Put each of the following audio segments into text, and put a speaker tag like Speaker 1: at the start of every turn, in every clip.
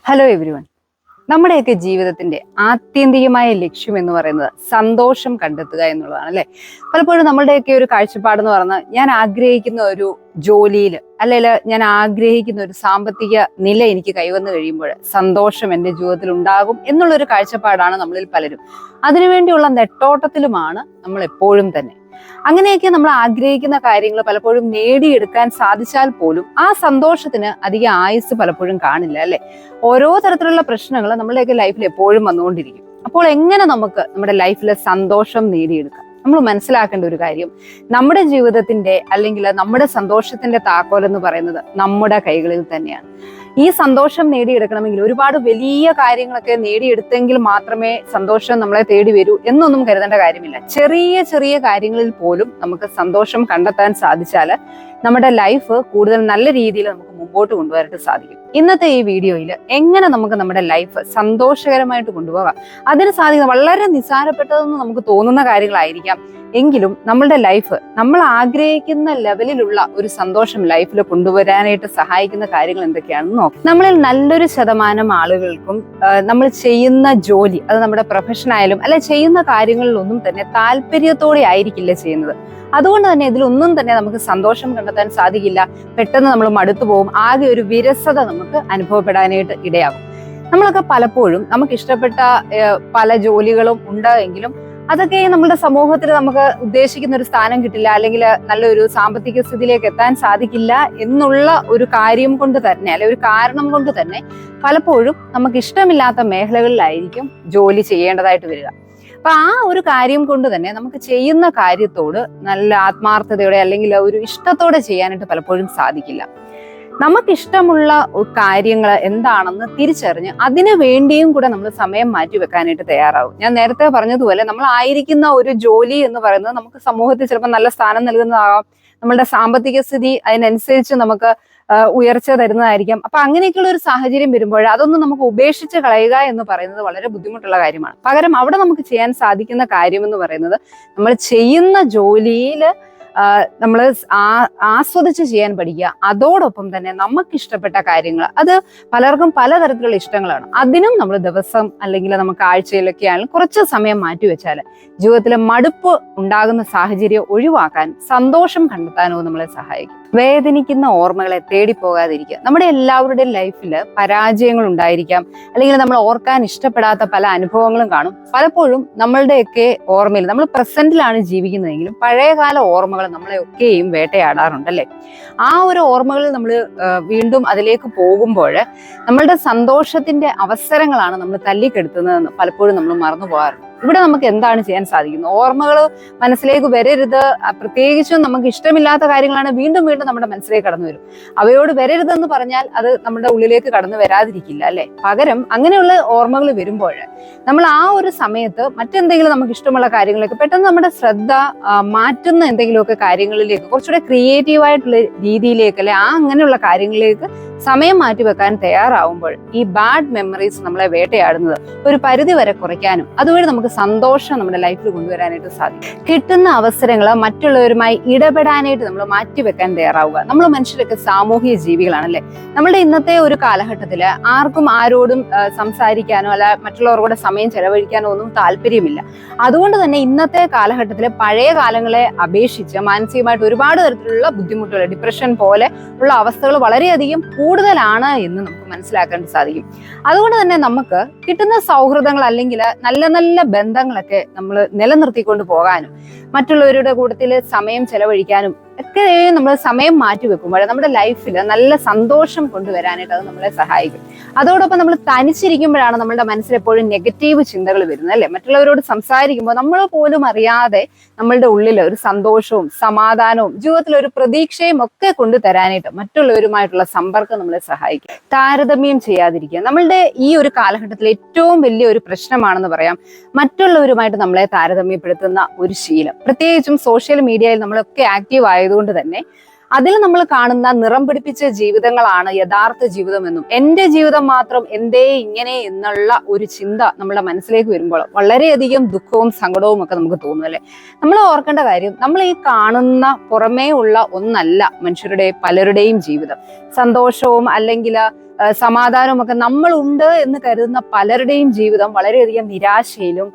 Speaker 1: Hello everyone. നമ്മുടെയൊക്കെ ജീവിതത്തിന്റെ ആത്യന്തികമായ ലക്ഷ്യം എന്ന് പറയുന്നത് സന്തോഷം കണ്ടെത്തുക എന്നുള്ളതാണ് അല്ലെ. പലപ്പോഴും നമ്മളുടെയൊക്കെ ഒരു കാഴ്ചപ്പാടെന്ന് പറഞ്ഞാൽ ഞാൻ ആഗ്രഹിക്കുന്ന ഒരു ജോലിയിൽ അല്ലെങ്കിൽ ഞാൻ ആഗ്രഹിക്കുന്ന ഒരു സാമ്പത്തിക നില എനിക്ക് കൈവന്നു കഴിയുമ്പോൾ സന്തോഷം എൻ്റെ ജീവിതത്തിൽ ഉണ്ടാകും എന്നുള്ളൊരു കാഴ്ചപ്പാടാണ് നമ്മളിൽ പലരും. അതിനുവേണ്ടിയുള്ള നെട്ടോട്ടത്തിലുമാണ് നമ്മൾ എപ്പോഴും തന്നെ. അങ്ങനെയൊക്കെ നമ്മൾ ആഗ്രഹിക്കുന്ന കാര്യങ്ങൾ പലപ്പോഴും നേടിയെടുക്കാൻ സാധിച്ചാൽ പോലും ആ സന്തോഷത്തിന് അധികം ആയുസ് പലപ്പോഴും കാണില്ല അല്ലെ. ഓരോ തരത്തിലുള്ള പ്രശ്നങ്ങൾ നമ്മുടെയൊക്കെ ലൈഫിൽ എപ്പോഴും വന്നുകൊണ്ടിരിക്കും. അപ്പോൾ എങ്ങനെ നമുക്ക് നമ്മുടെ ലൈഫിലെ സന്തോഷം നേടിയെടുക്കാം? നമ്മൾ മനസ്സിലാക്കേണ്ട ഒരു കാര്യം, നമ്മുടെ ജീവിതത്തിന്റെ അല്ലെങ്കിൽ നമ്മുടെ സന്തോഷത്തിന്റെ താക്കോൽ എന്ന് പറയുന്നത് നമ്മുടെ കൈകളിൽ തന്നെയാണ്. ഈ സന്തോഷം നേടിയെടുക്കണമെങ്കിൽ ഒരുപാട് വലിയ കാര്യങ്ങളൊക്കെ നേടിയെടുത്തെങ്കിൽ മാത്രമേ സന്തോഷം നമ്മളെ തേടി വരൂ എന്നൊന്നും കരുതേണ്ട കാര്യമില്ല. ചെറിയ ചെറിയ കാര്യങ്ങളിൽ പോലും നമുക്ക് സന്തോഷം കണ്ടെത്താൻ സാധിച്ചാൽ നമ്മുടെ ലൈഫ് കൂടുതൽ നല്ല രീതിയിൽ നമുക്ക് മുമ്പോട്ട് കൊണ്ടുവരാനായിട്ട് സാധിക്കും. ഇന്നത്തെ ഈ വീഡിയോയിൽ എങ്ങനെ നമുക്ക് നമ്മുടെ ലൈഫ് സന്തോഷകരമായിട്ട് കൊണ്ടുപോകാം, അതിന് സാധിക്കുന്ന വളരെ നിസ്സാരപ്പെട്ടതെന്ന് നമുക്ക് തോന്നുന്ന കാര്യങ്ങളായിരിക്കാം, എങ്കിലും നമ്മളുടെ ലൈഫ് നമ്മൾ ആഗ്രഹിക്കുന്ന ലെവലിലുള്ള ഒരു സന്തോഷം ലൈഫിൽ കൊണ്ടുവരാനായിട്ട് സഹായിക്കുന്ന കാര്യങ്ങൾ എന്തൊക്കെയാണെന്ന് നോക്കാം. നമ്മളിൽ നല്ലൊരു ശതമാനം ആളുകൾക്കും നമ്മൾ ചെയ്യുന്ന ജോലി, അത് നമ്മുടെ പ്രൊഫഷൻ ആയാലും അല്ലെ ചെയ്യുന്ന കാര്യങ്ങളിലൊന്നും തന്നെ താല്പര്യത്തോടെ ആയിരിക്കില്ല ചെയ്യുന്നത്. അതുകൊണ്ട് തന്നെ ഇതിലൊന്നും തന്നെ നമുക്ക് സന്തോഷം കണ്ടെത്താൻ സാധിക്കില്ല. പെട്ടെന്ന് നമ്മൾ മടുത്തു പോകും, ആകെ ഒരു വിരസത നമുക്ക് അനുഭവപ്പെടാനായിട്ട് ഇടയാകും. നമ്മളൊക്കെ പലപ്പോഴും നമുക്ക് ഇഷ്ടപ്പെട്ട പല ജോലികളും ഉണ്ടായെങ്കിലും അതൊക്കെ നമ്മുടെ സമൂഹത്തിൽ നമുക്ക് ഉദ്ദേശിക്കുന്ന ഒരു സ്ഥാനം കിട്ടില്ല, അല്ലെങ്കിൽ നല്ലൊരു സാമ്പത്തിക സ്ഥിതിയിലേക്ക് എത്താൻ സാധിക്കില്ല എന്നുള്ള ഒരു കാര്യം കൊണ്ട് തന്നെ, അല്ലെ ഒരു കാരണം കൊണ്ട് തന്നെ പലപ്പോഴും നമുക്ക് ഇഷ്ടമില്ലാത്ത മേഖലകളിലായിരിക്കും ജോലി ചെയ്യേണ്ടതായിട്ട് വരിക. അപ്പൊ ആ ഒരു കാര്യം കൊണ്ട് തന്നെ നമുക്ക് ചെയ്യുന്ന കാര്യത്തോട് നല്ല ആത്മാർത്ഥതയോടെ അല്ലെങ്കിൽ ഒരു ഇഷ്ടത്തോടെ ചെയ്യാനായിട്ട് പലപ്പോഴും സാധിക്കില്ല. നമുക്കിഷ്ടമുള്ള കാര്യങ്ങൾ എന്താണെന്ന് തിരിച്ചറിഞ്ഞ് അതിനു വേണ്ടിയും കൂടെ നമ്മൾ സമയം മാറ്റി വെക്കാനായിട്ട് തയ്യാറാവും. ഞാൻ നേരത്തെ പറഞ്ഞതുപോലെ നമ്മൾ ആയിരിക്കുന്ന ഒരു ജോലി എന്ന് പറയുന്നത് നമുക്ക് സമൂഹത്തിൽ ചിലപ്പോൾ നല്ല സ്ഥാനം നൽകുന്നതാകാം, നമ്മളുടെ സാമ്പത്തിക സ്ഥിതി അതിനനുസരിച്ച് നമുക്ക് ഉയർച്ച തരുന്നതായിരിക്കാം. അപ്പൊ അങ്ങനെയൊക്കെയുള്ള ഒരു സാഹചര്യം വരുമ്പോൾ അതൊന്നും നമുക്ക് ഉപേക്ഷിച്ച് കളയുക എന്ന് പറയുന്നത് വളരെ ബുദ്ധിമുട്ടുള്ള കാര്യമാണ്. പകരം അവിടെ നമുക്ക് ചെയ്യാൻ സാധിക്കുന്ന കാര്യം എന്ന് പറയുന്നത് നമ്മൾ ചെയ്യുന്ന ജോലിയിൽ നമ്മൾ ആസ്വദിച്ച് ചെയ്യാൻ പഠിക്കുക. അതോടൊപ്പം തന്നെ നമുക്ക് ഇഷ്ടപ്പെട്ട കാര്യങ്ങൾ, അത് പലർക്കും പലതരത്തിലുള്ള ഇഷ്ടങ്ങളാണ്, അതിനും നമ്മൾ ദിവസം അല്ലെങ്കിൽ നമുക്ക് ആഴ്ചയിലൊക്കെ ആയാലും കുറച്ച് സമയം മാറ്റിവെച്ചാൽ ജീവിതത്തിലെ മടുപ്പ് ഉണ്ടാകുന്ന സാഹചര്യം ഒഴിവാക്കാൻ സന്തോഷം കണ്ടെത്താനോ നമ്മളെ സഹായിക്കും. വേദനിക്കുന്ന ഓർമ്മകളെ തേടിപ്പോകാതിരിക്കുക. നമ്മുടെ എല്ലാവരുടെയും ലൈഫിൽ പരാജയങ്ങൾ ഉണ്ടായിരിക്കാം, അല്ലെങ്കിൽ നമ്മൾ ഓർക്കാൻ ഇഷ്ടപ്പെടാത്ത പല അനുഭവങ്ങളും കാണും. പലപ്പോഴും നമ്മളുടെയൊക്കെ ഓർമ്മയിൽ നമ്മൾ പ്രസന്റിലാണ് ജീവിക്കുന്നതെങ്കിലും പഴയകാല ഓർമ്മകൾ നമ്മളെ ഒക്കെയും വേട്ടയാടാറുണ്ട് അല്ലെ. ആ ഒരു ഓർമ്മകളിൽ നമ്മൾ വീണ്ടും അതിലേക്ക് പോകുമ്പോൾ നമ്മളുടെ സന്തോഷത്തിന്റെ അവസരങ്ങളാണ് നമ്മൾ തല്ലിക്കെടുത്തുന്നതെന്ന് പലപ്പോഴും നമ്മൾ മറന്നു പോകാറുണ്ട്. ഇവിടെ നമുക്ക് എന്താണ് ചെയ്യാൻ സാധിക്കുന്നത്? ഓർമ്മകൾ മനസ്സിലേക്ക് വരരുത്, പ്രത്യേകിച്ചും നമുക്ക് ഇഷ്ടമില്ലാത്ത കാര്യങ്ങളാണ് വീണ്ടും വീണ്ടും നമ്മുടെ മനസ്സിലേക്ക് കടന്നു വരും. അവയോട് വരരുതെന്ന് പറഞ്ഞാൽ അത് നമ്മുടെ ഉള്ളിലേക്ക് കടന്നു വരാതിരിക്കില്ല അല്ലെ. പകരം അങ്ങനെയുള്ള ഓർമ്മകൾ വരുമ്പോൾ നമ്മൾ ആ ഒരു സമയത്ത് മറ്റെന്തെങ്കിലും നമുക്ക് ഇഷ്ടമുള്ള കാര്യങ്ങളിലേക്ക് പെട്ടെന്ന് നമ്മുടെ ശ്രദ്ധ മാറ്റുന്ന എന്തെങ്കിലുമൊക്കെ കാര്യങ്ങളിലേക്ക്, കുറച്ചുകൂടെ ക്രിയേറ്റീവായിട്ടുള്ള രീതിയിലേക്ക് അല്ലെ അങ്ങനെയുള്ള കാര്യങ്ങളിലേക്ക് സമയം മാറ്റി വെക്കാൻ തയ്യാറാവുമ്പോൾ ഈ ബാഡ് മെമ്മറീസ് നമ്മളെ വേട്ടയാടുന്നത് ഒരു പരിധി വരെ കുറയ്ക്കാനും അതുവഴി നമുക്ക് സന്തോഷം നമ്മുടെ ലൈഫിൽ കൊണ്ടുവരാനായിട്ട് സാധിക്കും. കിട്ടുന്ന അവസരങ്ങൾ മറ്റുള്ളവരുമായി ഇടപെടാനായിട്ട് നമ്മൾ മാറ്റിവെക്കാൻ തയ്യാറാവുക. നമ്മൾ മനുഷ്യരൊക്കെ സാമൂഹിക ജീവികളാണ് അല്ലെ. നമ്മുടെ ഇന്നത്തെ ഒരു കാലഘട്ടത്തിൽ ആർക്കും ആരോടും സംസാരിക്കാനോ അല്ല മറ്റുള്ളവരുടെ സമയം ചെലവഴിക്കാനോ ഒന്നും താല്പര്യമില്ല. അതുകൊണ്ട് തന്നെ ഇന്നത്തെ കാലഘട്ടത്തിൽ പഴയ കാലങ്ങളെ അപേക്ഷിച്ച് മാനസികമായിട്ട് ഒരുപാട് തരത്തിലുള്ള ബുദ്ധിമുട്ടുകൾ, ഡിപ്രഷൻ പോലെ ഉള്ള അവസ്ഥകൾ വളരെയധികം കൂടുതലാണ് എന്ന് നമുക്ക് മനസ്സിലാക്കാൻ സാധിക്കും. അതുകൊണ്ട് തന്നെ നമുക്ക് കിട്ടുന്ന സൗഹൃദങ്ങൾ അല്ലെങ്കിൽ നല്ല നല്ല ബന്ധങ്ങളൊക്കെ നമ്മൾ നിലനിർത്തിക്കൊണ്ട് പോകാനും മറ്റുള്ളവരുടെ കൂട്ടത്തിൽ സമയം ചെലവഴിക്കാനും ഒക്കെ നമ്മൾ സമയം മാറ്റി വെക്കുമ്പോൾ നമ്മുടെ ലൈഫിൽ നല്ല സന്തോഷം കൊണ്ടുവരാനായിട്ട് അത് നമ്മളെ സഹായിക്കും. അതോടൊപ്പം നമ്മൾ തനിച്ചിരിക്കുമ്പോഴാണ് നമ്മുടെ മനസ്സിൽ എപ്പോഴും നെഗറ്റീവ് ചിന്തകൾ വരുന്നത് അല്ലെ. മറ്റുള്ളവരോട് സംസാരിക്കുമ്പോൾ നമ്മൾ പോലും അറിയാതെ നമ്മളുടെ ഉള്ളിൽ ഒരു സന്തോഷവും സമാധാനവും ജീവിതത്തിൽ ഒരു പ്രതീക്ഷയും ഒക്കെ കൊണ്ടുതരാനായിട്ട് മറ്റുള്ളവരുമായിട്ടുള്ള സമ്പർക്കം നമ്മളെ സഹായിക്കും. താരതമ്യം ചെയ്യാതിരിക്കുക നമ്മളുടെ ഈ ഒരു കാലഘട്ടത്തിൽ ഏറ്റവും വലിയ ഒരു പ്രശ്നമാണെന്ന് പറയാം. മറ്റുള്ളവരുമായിട്ട് നമ്മളെ താരതമ്യപ്പെടുത്തുന്ന ഒരു ശീലം, പ്രത്യേകിച്ചും സോഷ്യൽ മീഡിയയിൽ നമ്മളൊക്കെ ആക്റ്റീവ് ആയതുകൊണ്ട് തന്നെ അതിൽ നമ്മൾ കാണുന്ന നിറം പിടിപ്പിച്ച ജീവിതങ്ങളാണ് യഥാർത്ഥ ജീവിതമെന്നും എൻ്റെ ജീവിതം മാത്രം എന്തേ ഇങ്ങനെ എന്നുള്ള ഒരു ചിന്ത നമ്മുടെ മനസ്സിലേക്ക് വരുമ്പോൾ വളരെയധികം ദുഃഖവും സങ്കടവും ഒക്കെ നമുക്ക് തോന്നും അല്ലെ. നമ്മൾ ഓർക്കേണ്ട കാര്യം, നമ്മൾ ഈ കാണുന്ന പുറമേ ഉള്ള ഒന്നല്ല മനുഷ്യരുടെ പലരുടെയും ജീവിതം. സന്തോഷവും അല്ലെങ്കിൽ സമാധാനവും ഒക്കെ നമ്മളുണ്ട് എന്ന് കരുതുന്ന പലരുടെയും ജീവിതം വളരെയധികം നിരാശയിലും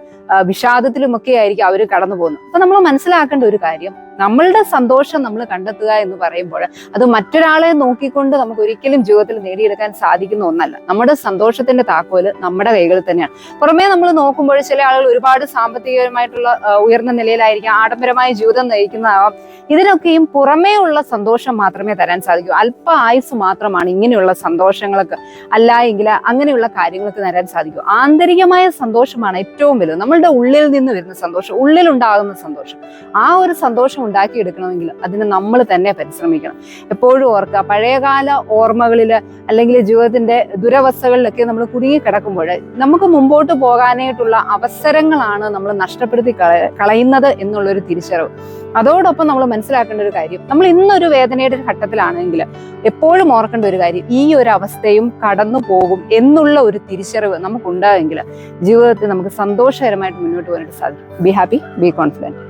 Speaker 1: വിഷാദത്തിലും ഒക്കെ ആയിരിക്കും അവർ കടന്നു പോകുന്നത്. അപ്പൊ നമ്മൾ മനസ്സിലാക്കേണ്ട ഒരു കാര്യം, നമ്മളുടെ സന്തോഷം നമ്മൾ കണ്ടെത്തുക എന്ന് പറയുമ്പോൾ അത് മറ്റൊരാളെ നോക്കിക്കൊണ്ട് നമുക്ക് ഒരിക്കലും ജീവിതത്തിൽ നേടിയെടുക്കാൻ സാധിക്കുന്ന ഒന്നല്ല. നമ്മുടെ സന്തോഷത്തിന്റെ താക്കോല് നമ്മുടെ കൈകളിൽ തന്നെയാണ്. പുറമേ നമ്മൾ നോക്കുമ്പോൾ ചില ആളുകൾ ഒരുപാട് സാമ്പത്തികമായിട്ടുള്ള ഉയർന്ന നിലയിലായിരിക്കും, ആഡംബരമായ ജീവിതം നയിക്കുന്നതാവാം. ഇതിനൊക്കെയും പുറമേ ഉള്ള സന്തോഷം മാത്രമേ തരാൻ സാധിക്കൂ. അല്പ ആയുസ് മാത്രമാണ് ഇങ്ങനെയുള്ള സന്തോഷങ്ങൾക്ക്, അല്ല എങ്കിൽ അങ്ങനെയുള്ള കാര്യങ്ങൾക്ക് തരാൻ സാധിക്കൂ. ആന്തരികമായ സന്തോഷമാണ് ഏറ്റവും വലുത്. നമ്മളുടെ ഉള്ളിൽ നിന്ന് വരുന്ന സന്തോഷം, ഉള്ളിലുണ്ടാകുന്ന സന്തോഷം. ആ ഒരു സന്തോഷം ഉണ്ടാക്കിയെടുക്കണമെങ്കിൽ അതിന് നമ്മൾ തന്നെ പരിശ്രമിക്കണം. എപ്പോഴും ഓർക്കുക, പഴയകാല ഓർമ്മകളിൽ അല്ലെങ്കിൽ ജീവിതത്തിന്റെ ദുരവസ്ഥകളിലൊക്കെ നമ്മൾ കുടുങ്ങിക്കിടക്കുമ്പോൾ നമുക്ക് മുമ്പോട്ട് പോകാനായിട്ടുള്ള അവസരങ്ങളാണ് നമ്മൾ നഷ്ടപ്പെടുത്തി കളയുന്നത് എന്നുള്ളൊരു തിരിച്ചറിവ്. അതോടൊപ്പം നമ്മൾ മനസ്സിലാക്കേണ്ട ഒരു കാര്യം, നമ്മൾ ഇന്നൊരു വേദനയുടെ ഒരു ഘട്ടത്തിലാണെങ്കിൽ എപ്പോഴും ഓർക്കേണ്ട ഒരു കാര്യം, ഈ ഒരു അവസ്ഥയും കടന്നു പോകും എന്നുള്ള ഒരു തിരിച്ചറിവ് നമുക്കുണ്ടായെങ്കിൽ ജീവിതത്തിൽ നമുക്ക് സന്തോഷകരമായിട്ട് മുന്നോട്ട് പോകാനായിട്ട് സാധിക്കും. Be happy, be confident.